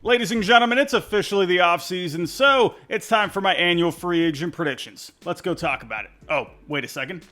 Ladies and gentlemen, it's officially the offseason, so it's time for my annual free agent predictions. Let's go talk about it. Oh, wait a second.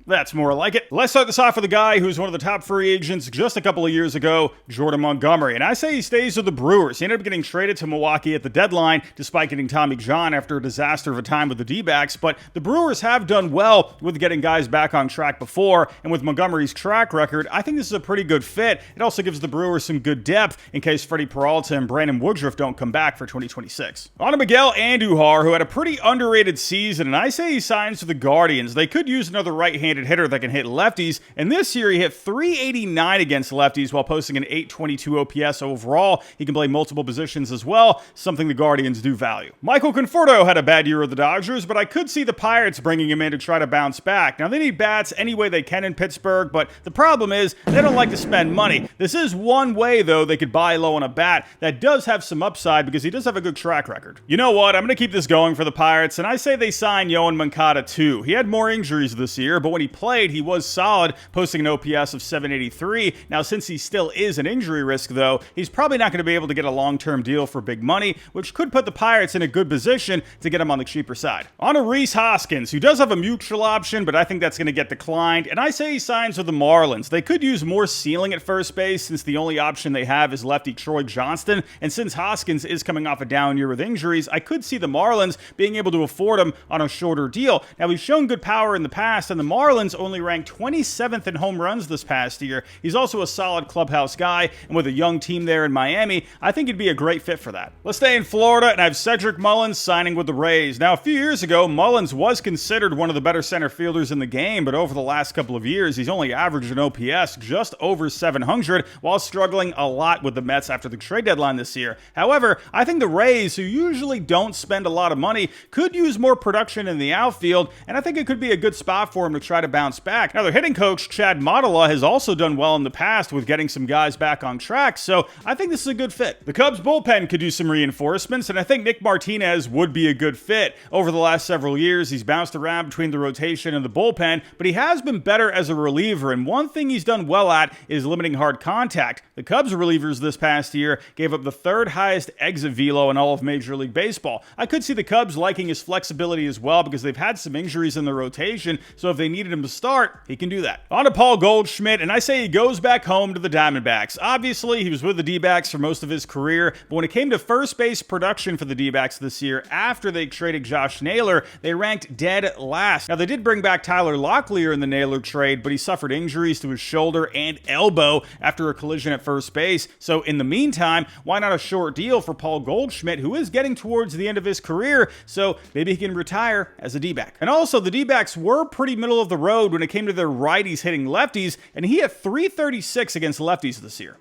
That's more like it. Let's start this off with a guy who's one of the top free agents just a couple of years ago, Jordan Montgomery. And I say he stays with the Brewers. He ended up getting traded to Milwaukee at the deadline, despite getting Tommy John after a disaster of a time with the Dbacks. But the Brewers have done well with getting guys back on track before. And with Montgomery's track record, I think this is a pretty good fit. It also gives the Brewers some good depth in case Freddie Peralta and Brandon Woodruff don't come back for 2026. On to Miguel Anduhar, who had a pretty underrated season. And I say he signs to the Guardians. They could use another right-handed hitter that can hit lefties, and this year he hit .389 against lefties while posting an .822 OPS overall. He can play multiple positions as well, something the Guardians do value. Michael Conforto had a bad year with the Dodgers, but I could see the Pirates bringing him in to try to bounce back. Now, they need bats any way they can in Pittsburgh, but the problem is they don't like to spend money. This is one way, though, they could buy low on a bat that does have some upside because he does have a good track record. You know what? I'm going to keep this going for the Pirates, and I say they sign Helsley and Moncada too. He had more injuries this year, but when he played, he was solid, posting an OPS of .783. Now, since he still is an injury risk, though, he's probably not going to be able to get a long-term deal for big money, which could put the Pirates in a good position to get him on the cheaper side. On to Rhys Hoskins, who does have a mutual option, but I think that's going to get declined, and I say he signs with the Marlins. They could use more ceiling at first base since the only option they have is lefty Troy Johnston, and since Hoskins is coming off a down year with injuries, I could see the Marlins being able to afford him on a shorter deal. Now, he's shown good power in the past, and the Marlins only ranked 27th in home runs this past year. He's also a solid clubhouse guy, and with a young team there in Miami, I think he'd be a great fit for that. Let's stay in Florida, and I have Cedric Mullins signing with the Rays. Now, a few years ago, Mullins was considered one of the better center fielders in the game, but over the last couple of years, he's only averaged an OPS just over 700, while struggling a lot with the Mets after the trade deadline this year. However, I think the Rays, who usually don't spend a lot of money, could use more production in the outfield, and I think it could be a good spot for him to try to bounce back. Now, their hitting coach, Chad Mahle, has also done well in the past with getting some guys back on track, so I think this is a good fit. The Cubs bullpen could do some reinforcements, and I think Nick Martinez would be a good fit. Over the last several years, he's bounced around between the rotation and the bullpen, but he has been better as a reliever, and one thing he's done well at is limiting hard contact. The Cubs relievers this past year gave up the third highest exit velo in all of Major League Baseball. I could see the Cubs liking his flexibility as well because they've had some injuries in the rotation, so if they needed him to start, he can do that. On to Paul Goldshmidt, and I say he goes back home to the Diamondbacks. Obviously, he was with the Dbacks for most of his career, but when it came to first base production for the Dbacks this year, after they traded Josh Naylor, they ranked dead last. Now, they did bring back Tyler Locklear in the Naylor trade, but he suffered injuries to his shoulder and elbow after a collision at first base. So in the meantime, why not a short deal for Paul Goldschmidt, who is getting towards the end of his career, so maybe he can retire as a D-back. And also, the D-backs were pretty middle of the road when it came to their righties hitting lefties, and he hit .336 against lefties this year.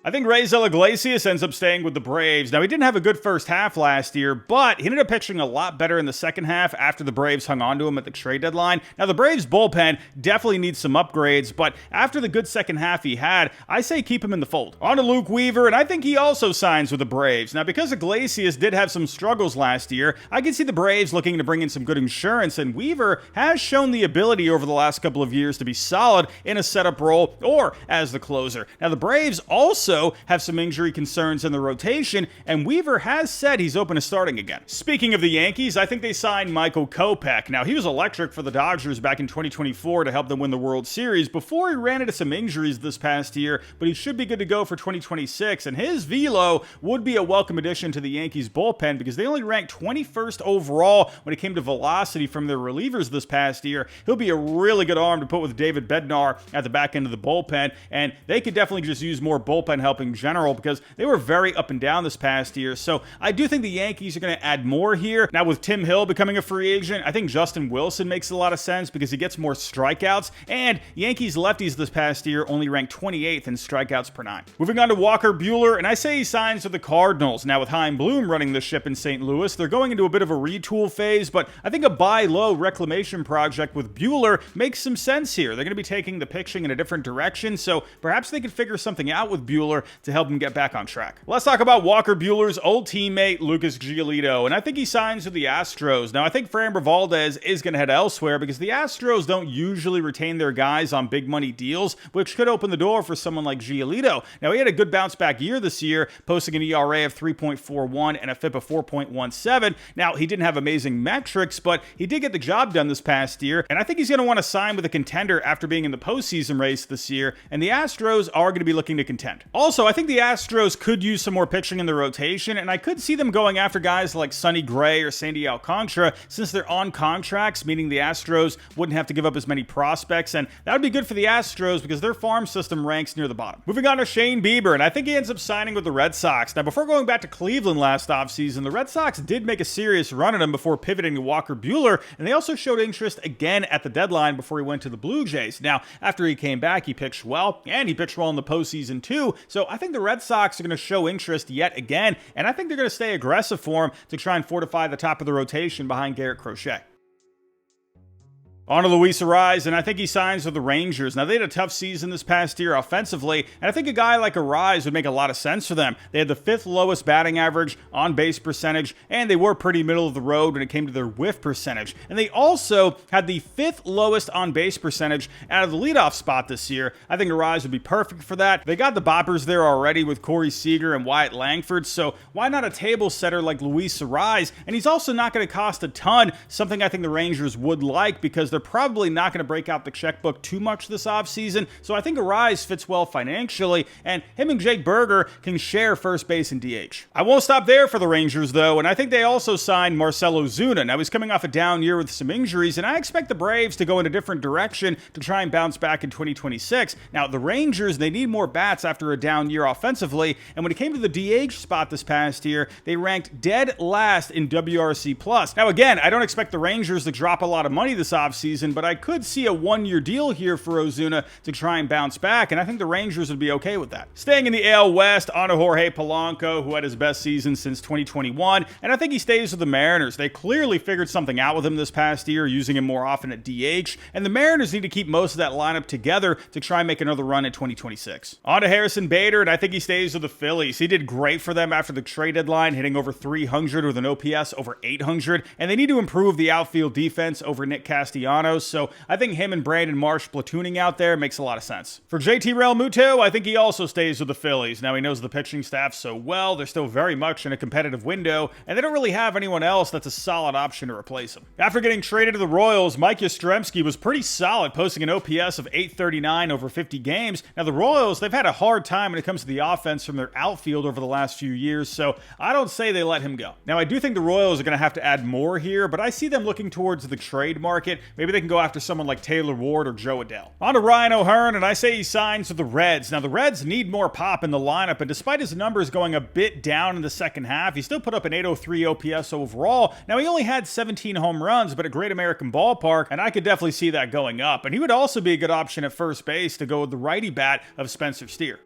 I think Raisel Iglesias ends up staying with the Braves. Now, he didn't have a good first half last year, but he ended up pitching a lot better in the second half after the Braves hung on to him at the trade deadline. Now, the Braves bullpen definitely needs some upgrades, but after the good second half he had, I say keep him in the fold. On to Luke Weaver, and I think he also signs with the Braves. Now, because Iglesias did have some struggles last year, I can see the Braves looking to bring in some good insurance, and Weaver has shown the ability over the last couple of years to be solid in a setup role or as the closer. Now, the Braves also have some injury concerns in the rotation, and Weaver has said he's open to starting again. Speaking of the Yankees, I think they signed Michael Kopech. Now, he was electric for the Dodgers back in 2024 to help them win the World Series before he ran into some injuries this past year, but he should be good to go for 2026, and his velo would be a welcome addition to the Yankees bullpen because they only ranked 21st overall when it came to velocity from their relievers this past year. He'll be a really good arm to put with David Bednar at the back end of the bullpen, and they could definitely just use more bullpen help in general because they were very up and down this past year. So I do think the Yankees are going to add more here. Now, with Tim Hill becoming a free agent, I think Justin Wilson makes a lot of sense because he gets more strikeouts, and Yankees lefties this past year only ranked 28th in strikeouts per nine. Moving on to Walker Buehler, and I say he signs with the Cardinals. Now, with Chaim Bloom running the ship in St. Louis, they're going into a bit of a retool phase, but I think a buy low reclamation project with Buehler makes some sense here. They're going to be taking the pitching in a different direction, so perhaps they could figure something out with Buehler Buehler to help him get back on track. Let's talk about Walker Buehler's old teammate, Lucas Giolito, and I think he signs with the Astros. Now, I think Framber Valdez is going to head elsewhere because the Astros don't usually retain their guys on big money deals, which could open the door for someone like Giolito. Now, he had a good bounce back year this year, posting an ERA of 3.41 and a FIP of 4.17. Now, he didn't have amazing metrics, but he did get the job done this past year, and I think he's going to want to sign with a contender after being in the postseason race this year, and the Astros are going to be looking to contend. Also, I think the Astros could use some more pitching in the rotation, and I could see them going after guys like Sonny Gray or Sandy Alcantara since they're on contracts, meaning the Astros wouldn't have to give up as many prospects, and that would be good for the Astros because their farm system ranks near the bottom. Moving on to Shane Bieber, and I think he ends up signing with the Red Sox. Now, before going back to Cleveland last offseason, the Red Sox did make a serious run at him before pivoting to Walker Buehler, and they also showed interest again at the deadline before he went to the Blue Jays. Now, after he came back, he pitched well, and he pitched well in the postseason too, so I think the Red Sox are going to show interest yet again, and I think they're going to stay aggressive for him to try and fortify the top of the rotation behind Garrett Crochet. On to Luis Arraez, and I think he signs with the Rangers. Now, they had a tough season this past year offensively, and I think a guy like Arraez would make a lot of sense for them. They had the 5th lowest batting average, on-base percentage, and they were pretty middle of the road when it came to their whiff percentage. And they also had the 5th lowest on-base percentage out of the leadoff spot this year. I think Arraez would be perfect for that. They got the boppers there already with Corey Seager and Wyatt Langford, so why not a table setter like Luis Arraez? And he's also not going to cost a ton, something I think the Rangers would like because they're probably not going to break out the checkbook too much this offseason, so I think Arraez fits well financially, and him and Jake Berger can share first base and DH. I won't stop there for the Rangers, though, and I think they also signed Marcell Ozuna. Now, he's coming off a down year with some injuries, and I expect the Braves to go in a different direction to try and bounce back in 2026. Now, the Rangers, they need more bats after a down year offensively, and when it came to the DH spot this past year, they ranked dead last in WRC+. Now, again, I don't expect the Rangers to drop a lot of money this offseason, but I could see a one-year deal here for Ozuna to try and bounce back, and I think the Rangers would be okay with that. Staying in the AL West, on to Jorge Polanco, who had his best season since 2021, and I think he stays with the Mariners. They clearly figured something out with him this past year, using him more often at DH, and the Mariners need to keep most of that lineup together to try and make another run in 2026. On to Harrison Bader, and I think he stays with the Phillies. He did great for them after the trade deadline, hitting over 300 with an OPS over 800, and they need to improve the outfield defense over Nick Castellanos, so I think him and Brandon Marsh platooning out there makes a lot of sense. For JT Realmuto, I think he also stays with the Phillies. Now, he knows the pitching staff so well, they're still very much in a competitive window, and they don't really have anyone else that's a solid option to replace him. After getting traded to the Royals, Micah Yastrzemski was pretty solid, posting an OPS of 839 over 50 games. Now, the Royals, they've had a hard time when it comes to the offense from their outfield over the last few years, so I don't say they let him go. Now, I do think the Royals are going to have to add more here, but I see them looking towards the trade market. Maybe they can go after someone like Taylor Ward or Joe Adell. On to Ryan O'Hearn, and I say he signs with the Reds. Now, the Reds need more pop in the lineup, and despite his numbers going a bit down in the second half, he still put up an 803 OPS overall. Now, he only had 17 home runs, but a Great American Ballpark, and I could definitely see that going up. And he would also be a good option at first base to go with the righty bat of Spencer Steer.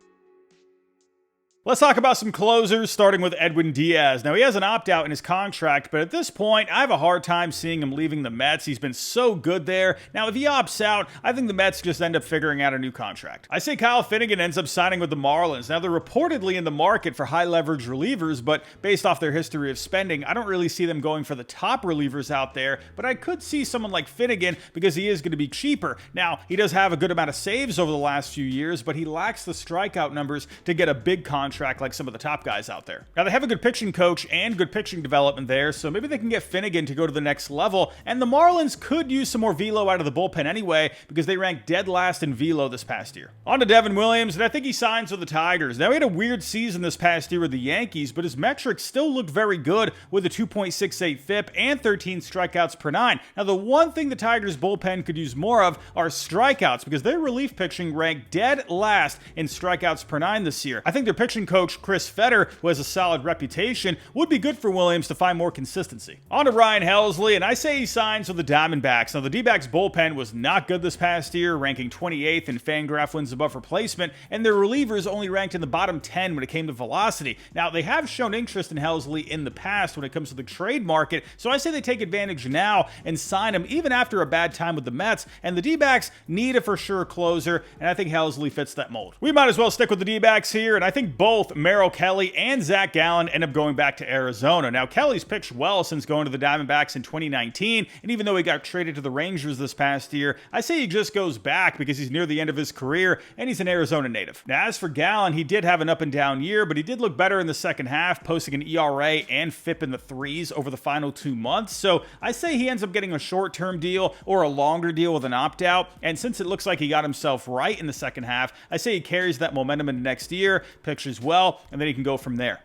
Let's talk about some closers, starting with Edwin Diaz. Now, he has an opt-out in his contract, but at this point, I have a hard time seeing him leaving the Mets. He's been so good there. Now, if he opts out, I think the Mets just end up figuring out a new contract. I say Kyle Finnegan ends up signing with the Marlins. Now, they're reportedly in the market for high-leverage relievers, but based off their history of spending, I don't really see them going for the top relievers out there, but I could see someone like Finnegan because he is going to be cheaper. Now, he does have a good amount of saves over the last few years, but he lacks the strikeout numbers to get a big contract like some of the top guys out there. Now, they have a good pitching coach and good pitching development there, so maybe they can get Finnegan to go to the next level, and the Marlins could use some more velo out of the bullpen anyway, because they ranked dead last in velo this past year. On to Devin Williams, and I think he signs with the Tigers. Now, he had a weird season this past year with the Yankees, but his metrics still looked very good with a 2.68 FIP and 13 strikeouts per 9. Now, the one thing the Tigers bullpen could use more of are strikeouts, because their relief pitching ranked dead last in strikeouts per 9 this year. I think their pitching pitching coach Chris Fetter, who has a solid reputation, would be good for Williams to find more consistency. On to Ryan Helsley, and I say he signs with the Diamondbacks. Now, the D-backs bullpen was not good this past year, ranking 28th in Fangraph wins above replacement, and their relievers only ranked in the bottom 10 when it came to velocity. Now, they have shown interest in Helsley in the past when it comes to the trade market, so I say they take advantage now and sign him even after a bad time with the Mets, and the D-backs need a for sure closer, and I think Helsley fits that mold. We might as well stick with the D-backs here, and I think both Merrill Kelly and Zach Gallen end up going back to Arizona. Now, Kelly's pitched well since going to the Diamondbacks in 2019, and even though he got traded to the Rangers this past year, I say he just goes back because he's near the end of his career, and he's an Arizona native. Now, as for Gallen, he did have an up and down year, but he did look better in the second half, posting an ERA and FIP in the threes over the final 2 months, so I say he ends up getting a short-term deal or a longer deal with an opt-out, and since it looks like he got himself right in the second half, I say he carries that momentum into next year, pitches well, and then he can go from there.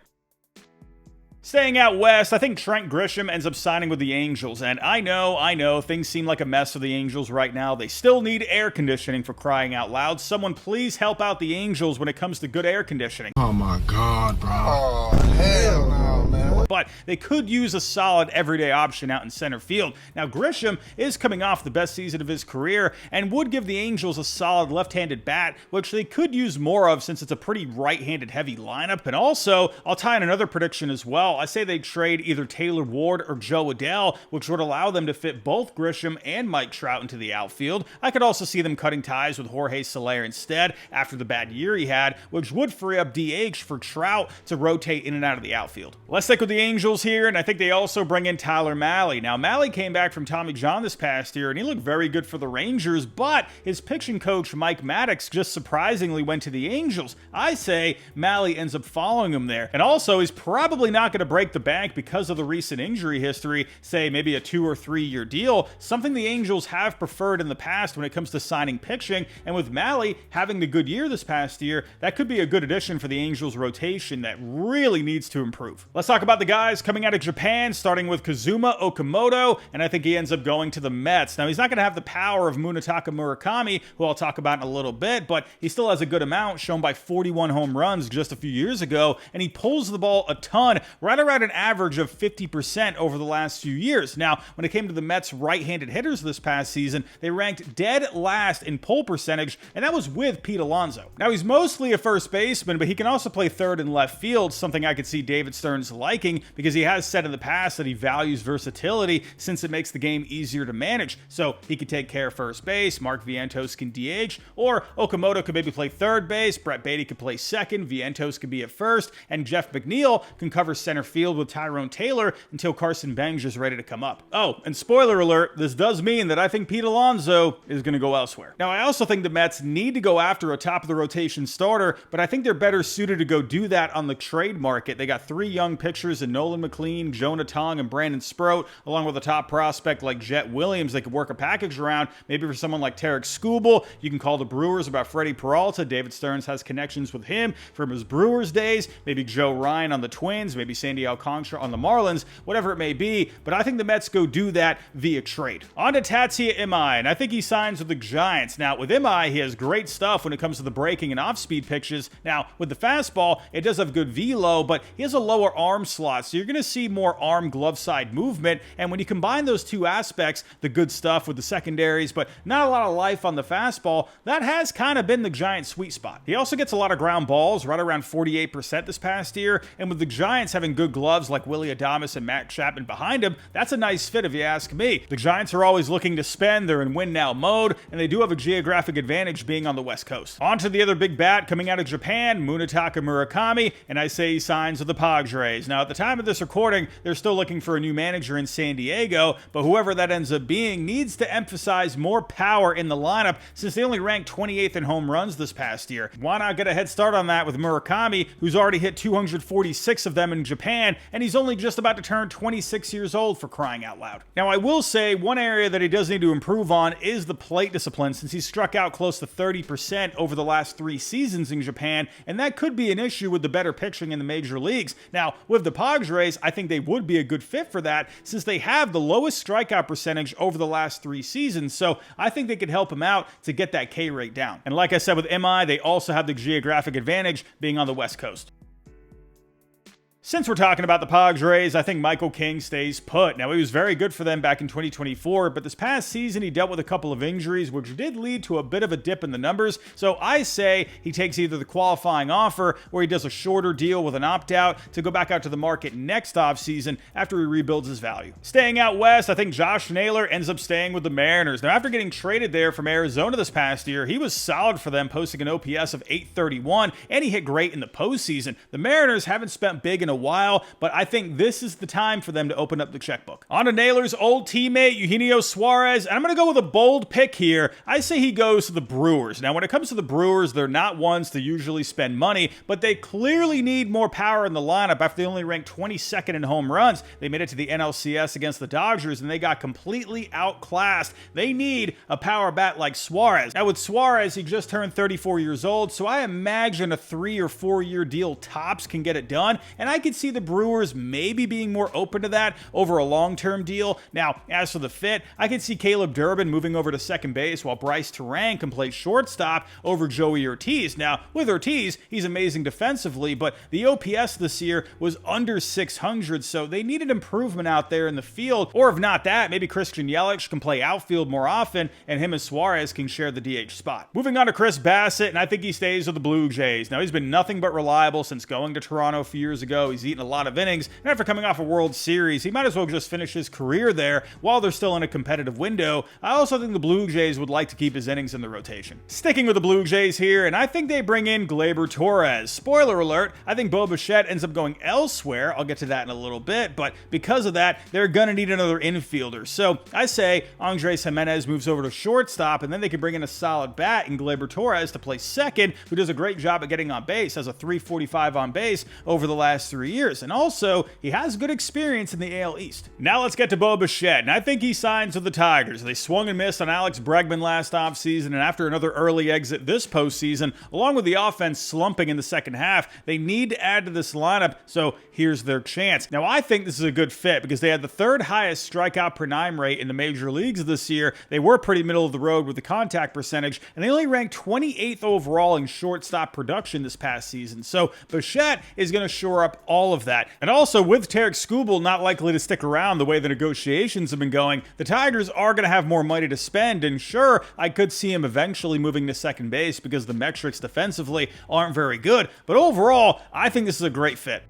Staying out west, I think Trent Grisham ends up signing with the Angels, and I know, things seem like a mess for the Angels right now. They still need air conditioning, for crying out loud. Someone please help out the Angels when it comes to good air conditioning. Oh my God, bro. Oh, hell no, man. But they could use a solid everyday option out in center field. Now, Grisham is coming off the best season of his career and would give the Angels a solid left-handed bat, which they could use more of since it's a pretty right-handed heavy lineup. And also, I'll tie in another prediction as well. I say they trade either Taylor Ward or Joe Adell, which would allow them to fit both Grisham and Mike Trout into the outfield. I could also see them cutting ties with Jorge Soler instead after the bad year he had, which would free up DH for Trout to rotate in and out of the outfield. Let's stick with the Angels here, and I think they also bring in Tyler Mahle. Now, Mahle came back from Tommy John this past year, and he looked very good for the Rangers, but his pitching coach, Mike Maddox, just surprisingly went to the Angels. I say Mahle ends up following him there, and also he's probably not going to break the bank because of the recent injury history, say maybe a 2 or 3 year deal, something the Angels have preferred in the past when it comes to signing pitching, and with Mahle having the good year this past year, that could be a good addition for the Angels rotation that really needs to improve. Let's talk about the guys coming out of Japan, starting with Kazuma Okamoto, and I think he ends up going to the Mets. Now, he's not going to have the power of Munetaka Murakami, who I'll talk about in a little bit, but he still has a good amount, shown by 41 home runs just a few years ago, and he pulls the ball a ton, right around an average of 50% over the last few years. Now, when it came to the Mets' right-handed hitters this past season, they ranked dead last in pull percentage, and that was with Pete Alonso. Now, he's mostly a first baseman, but he can also play third and left field, something I could see David Stearns liking, because he has said in the past that he values versatility since it makes the game easier to manage. So he could take care of first base, Mark Vientos can DH, or Okamoto could maybe play third base, Brett Baty could play second, Vientos could be at first, and Jeff McNeil can cover center field with Tyrone Taylor until Carson Bangs is ready to come up. Oh, and spoiler alert, this does mean that I think Pete Alonso is going to go elsewhere. Now, I also think the Mets need to go after a top-of-the-rotation starter, but I think they're better suited to go do that on the trade market. They got 3 young pitchers in Nolan McLean, Jonah Tong, and Brandon Sproat, along with a top prospect like Jet Williams they could work a package around. Maybe for someone like Tarek Skubal, you can call the Brewers about Freddie Peralta. David Stearns has connections with him from his Brewers days. Maybe Joe Ryan on the Twins, maybe Sandy Alcantara on the Marlins, whatever it may be, but I think the Mets go do that via trade. On to Tatsuya Imai, and I think he signs with the Giants. Now, with Imai, he has great stuff when it comes to the breaking and off-speed pitches. Now, with the fastball, it does have good velo, but he has a lower arm slot, so you're going to see more arm glove side movement, and when you combine those two aspects, the good stuff with the secondaries, but not a lot of life on the fastball, that has kind of been the Giants' sweet spot. He also gets a lot of ground balls, right around 48% this past year, and with the Giants having good gloves like Willie Adames and Matt Chapman behind him, that's a nice fit if you ask me. The Giants are always looking to spend, they're in win-now mode, and they do have a geographic advantage being on the West Coast. On to the other big bat coming out of Japan, Munetaka Murakami, and I say he signs with the Padres. Now, at the time of this recording, they're still looking for a new manager in San Diego, but whoever that ends up being needs to emphasize more power in the lineup since they only ranked 28th in home runs this past year. Why not get a head start on that with Murakami, who's already hit 246 of them in Japan, and he's only just about to turn 26 years old, for crying out loud. Now, I will say one area that he does need to improve on is the plate discipline, since he's struck out close to 30% over the last 3 seasons in Japan, and that could be an issue with the better pitching in the major leagues. Now, with the Padres, I think they would be a good fit for that, since they have the lowest strikeout percentage over the last 3 seasons, so I think they could help him out to get that K rate down. And like I said with MI, they also have the geographic advantage being on the West Coast. Since we're talking about the Padres, I think Michael King stays put. Now, he was very good for them back in 2024, but this past season he dealt with a couple of injuries, which did lead to a bit of a dip in the numbers. So I say he takes either the qualifying offer or he does a shorter deal with an opt-out to go back out to the market next offseason after he rebuilds his value. Staying out west, I think Josh Naylor ends up staying with the Mariners. Now, after getting traded there from Arizona this past year, he was solid for them, posting an OPS of .831, and he hit great in the postseason. The Mariners haven't spent big in a while, but I think this is the time for them to open up the checkbook. On to Naylor's old teammate, Eugenio Suarez, and I'm going to go with a bold pick here. I say he goes to the Brewers. Now, when it comes to the Brewers, they're not ones to usually spend money, but they clearly need more power in the lineup after they only ranked 22nd in home runs. They made it to the NLCS against the Dodgers, and they got completely outclassed. They need a power bat like Suarez. Now, with Suarez, he just turned 34 years old, so I imagine a 3 or 4 year deal tops can get it done, and I could see the Brewers maybe being more open to that over a long-term deal. Now, as for the fit, I could see Caleb Durbin moving over to second base while Bryce Terang can play shortstop over Joey Ortiz. Now, with Ortiz, he's amazing defensively, but the OPS this year was under 600, so they needed improvement out there in the field. Or if not that, maybe Christian Yelich can play outfield more often, and him and Suarez can share the DH spot. Moving on to Chris Bassett, and I think he stays with the Blue Jays. Now, he's been nothing but reliable since going to Toronto a few years ago. He's eaten a lot of innings, and after coming off a World Series, he might as well just finish his career there while they're still in a competitive window. I also think the Blue Jays would like to keep his innings in the rotation. Sticking with the Blue Jays here, and I think they bring in Gleyber Torres. Spoiler alert, I think Bo Bichette ends up going elsewhere. I'll get to that in a little bit, but because of that, they're gonna need another infielder. So I say Andres Jimenez moves over to shortstop, and then they can bring in a solid bat in Gleyber Torres to play second, who does a great job at getting on base, has a .345 on base over the last 3 years. And also, he has good experience in the AL East. Now let's get to Bo Bichette, and I think he signs with the Tigers. They swung and missed on Alex Bregman last offseason, and after another early exit this postseason, along with the offense slumping in the second half, they need to add to this lineup, so here's their chance. Now, I think this is a good fit because they had the third highest strikeout per nine rate in the major leagues this year. They were pretty middle of the road with the contact percentage, and they only ranked 28th overall in shortstop production this past season. So Bichette is going to shore up all of that. And also, with Tarek Skubal not likely to stick around the way the negotiations have been going, the Tigers are going to have more money to spend, and sure, I could see him eventually moving to second base because the metrics defensively aren't very good, but overall, I think this is a great fit.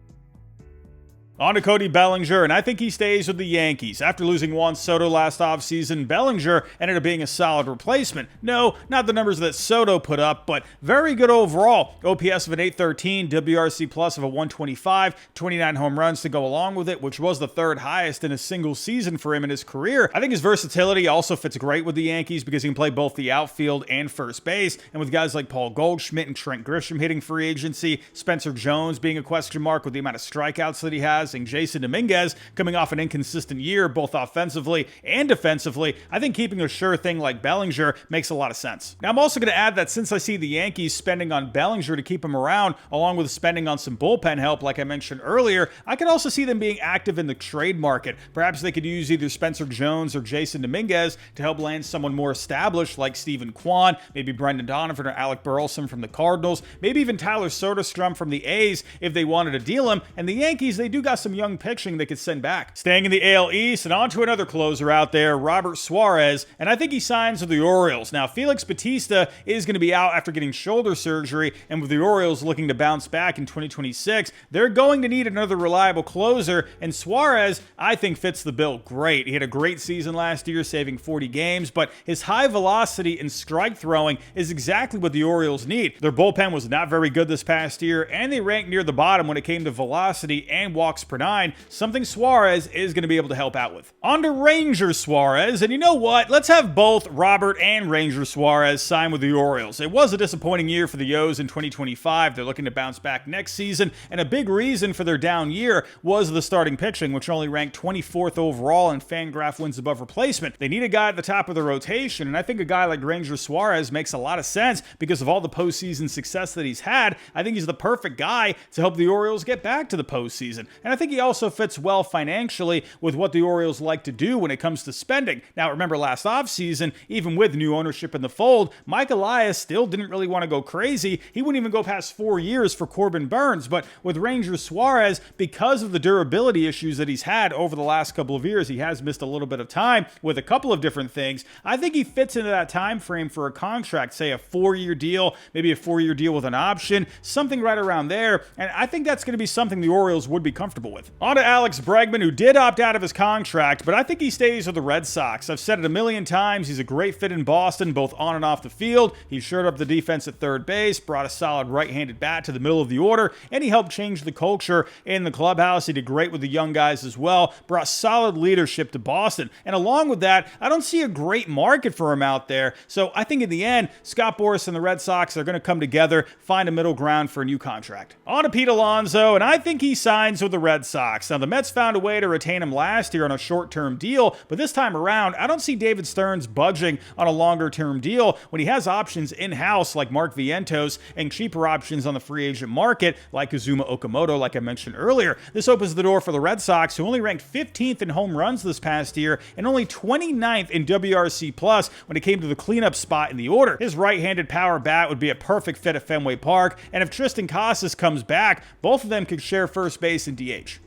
On to Cody Bellinger, and I think he stays with the Yankees. After losing Juan Soto last offseason, Bellinger ended up being a solid replacement. No, not the numbers that Soto put up, but very good overall. OPS of an .813, WRC plus of a .125, 29 home runs to go along with it, which was the third highest in a single season for him in his career. I think his versatility also fits great with the Yankees because he can play both the outfield and first base, and with guys like Paul Goldschmidt and Trent Grisham hitting free agency, Spencer Jones being a question mark with the amount of strikeouts that he has, and Jason Dominguez coming off an inconsistent year both offensively and defensively, I think keeping a sure thing like Bellinger makes a lot of sense. Now, I'm also going to add that since I see the Yankees spending on Bellinger to keep him around, along with spending on some bullpen help like I mentioned earlier, I could also see them being active in the trade market. Perhaps they could use either Spencer Jones or Jason Dominguez to help land someone more established like Stephen Kwan, maybe Brendan Donovan or Alec Burleson from the Cardinals, maybe even Tyler Soderstrom from the A's if they wanted to deal him. And the Yankees, they do got some young pitching they could send back. Staying in the AL East, and on to another closer out there, Robert Suarez, and I think he signs with the Orioles. Now, Felix Bautista is going to be out after getting shoulder surgery, and with the Orioles looking to bounce back in 2026, they're going to need another reliable closer, and Suarez, I think, fits the bill great. He had a great season last year, saving 40 games, but his high velocity and strike throwing is exactly what the Orioles need. Their bullpen was not very good this past year, and they ranked near the bottom when it came to velocity and walks per nine, something Suarez is going to be able to help out with. On to Ranger Suarez, and you know what? Let's have both Robert and Ranger Suarez sign with the Orioles. It was a disappointing year for the O's in 2025. They're looking to bounce back next season, and a big reason for their down year was the starting pitching, which only ranked 24th overall in Fangraph wins above replacement. They need a guy at the top of the rotation, and I think a guy like Ranger Suarez makes a lot of sense because of all the postseason success that he's had. I think he's the perfect guy to help the Orioles get back to the postseason. And and I think he also fits well financially with what the Orioles like to do when it comes to spending. Now, remember last offseason, even with new ownership in the fold, Mike Elias still didn't really want to go crazy. He wouldn't even go past 4 years for Corbin Burns, but with Ranger Suarez, because of the durability issues that he's had over the last couple of years, he has missed a little bit of time with a couple of different things. I think he fits into that time frame for a contract, say a 4-year deal, maybe a 4-year deal with an option, something right around there, and I think that's going to be something the Orioles would be comfortable with. On to Alex Bregman, who did opt out of his contract, but I think he stays with the Red Sox. I've said it a million times, he's a great fit in Boston, both on and off the field. He shored up the defense at third base, brought a solid right-handed bat to the middle of the order, and he helped change the culture in the clubhouse. He did great with the young guys as well, brought solid leadership to Boston, and along with that, I don't see a great market for him out there, so I think in the end, Scott Boras and the Red Sox are going to come together, find a middle ground for a new contract. On to Pete Alonso, and I think he signs with the Red Sox. Now, the Mets found a way to retain him last year on a short-term deal, but this time around, I don't see David Stearns budging on a longer-term deal when he has options in-house like Mark Vientos and cheaper options on the free agent market like Ozuna Okamoto, like I mentioned earlier. This opens the door for the Red Sox, who only ranked 15th in home runs this past year and only 29th in WRC Plus when it came to the cleanup spot in the order. His right-handed power bat would be a perfect fit at Fenway Park, and if Tristan Casas comes back, both of them could share first base and DH.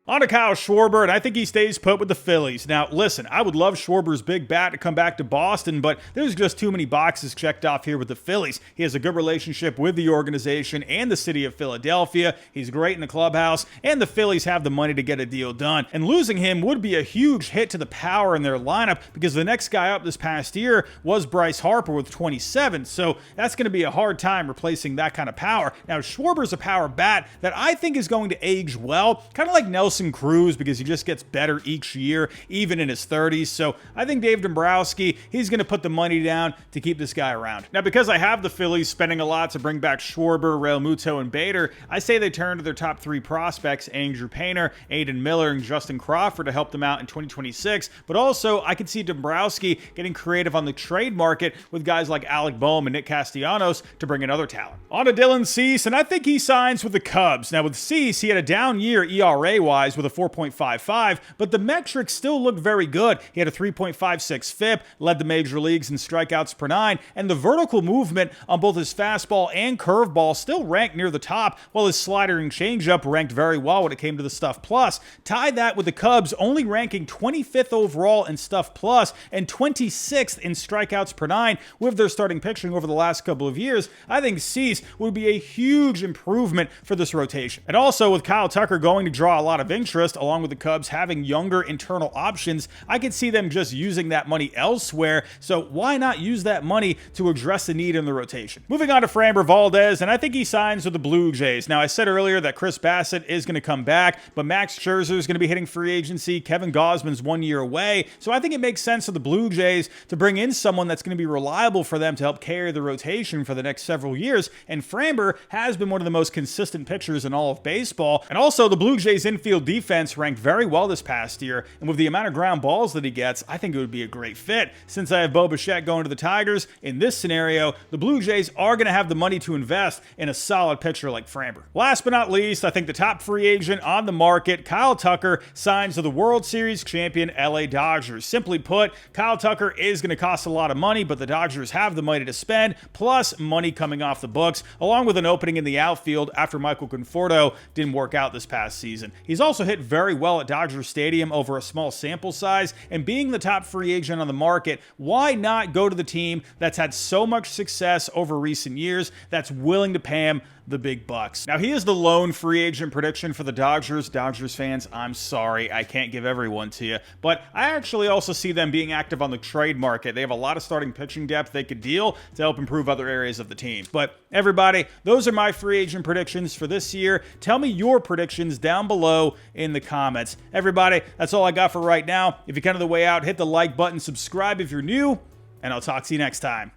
On to Kyle Schwarber, and I think he stays put with the Phillies. Now, listen, I would love Schwarber's big bat to come back to Boston, but there's just too many boxes checked off here with the Phillies. He has a good relationship with the organization and the city of Philadelphia. He's great in the clubhouse, and the Phillies have the money to get a deal done. And losing him would be a huge hit to the power in their lineup because the next guy up this past year was Bryce Harper with 27, so that's going to be a hard time replacing that kind of power. Now, Schwarber's a power bat that I think is going to age well, kind of like Nelson Cruz, because he just gets better each year, even in his 30s. So I think Dave Dombrowski, he's going to put the money down to keep this guy around. Now, because I have the Phillies spending a lot to bring back Schwarber, Realmuto, and Bieber, I say they turn to their top 3 prospects, Andrew Painter, Aiden Miller, and Justin Crawford, to help them out in 2026. But also, I could see Dombrowski getting creative on the trade market with guys like Alec Boehm and Nick Castellanos to bring in other talent. On to Dylan Cease, and I think he signs with the Cubs. Now, with Cease, he had a down year ERA-wise with a 4.55, but the metrics still look very good. He had a 3.56 FIP, led the major leagues in strikeouts per 9, and the vertical movement on both his fastball and curveball still ranked near the top, while his slider and changeup ranked very well when it came to the Stuff Plus. Tie that with the Cubs only ranking 25th overall in Stuff Plus and 26th in strikeouts per 9 with their starting pitching over the last couple of years. I think Cease would be a huge improvement for this rotation. And also, with Kyle Tucker going to draw a lot of interest, along with the Cubs having younger internal options, I could see them just using that money elsewhere, so why not use that money to address the need in the rotation? Moving on to Framber Valdez, and I think he signs with the Blue Jays. Now, I said earlier that Chris Bassett is going to come back, but Max Scherzer is going to be hitting free agency. Kevin Gausman's 1 year away, so I think it makes sense for the Blue Jays to bring in someone that's going to be reliable for them to help carry the rotation for the next several years, and Framber has been one of the most consistent pitchers in all of baseball. And also, the Blue Jays infield defense ranked very well this past year, and with the amount of ground balls that he gets, I think it would be a great fit. Since I have Bo Bichette going to the Tigers, in this scenario, the Blue Jays are going to have the money to invest in a solid pitcher like Framber. Last but not least, I think the top free agent on the market, Kyle Tucker, signs to the World Series champion LA Dodgers. Simply put, Kyle Tucker is going to cost a lot of money, but the Dodgers have the money to spend, plus money coming off the books, along with an opening in the outfield after Michael Conforto didn't work out this past season. He's also hit very well at Dodger Stadium over a small sample size, and being the top free agent on the market, why not go to the team that's had so much success over recent years that's willing to pay him the big bucks? Now, he is the lone free agent prediction for the Dodgers. Dodgers fans, I'm sorry, I can't give everyone to you, but I actually also see them being active on the trade market. They have a lot of starting pitching depth they could deal to help improve other areas of the team. But everybody, those are my free agent predictions for this year. Tell me your predictions down below in the comments. Everybody, that's all I got for right now. If you're kind of the way out, hit the like button, subscribe if you're new, and I'll talk to you next time.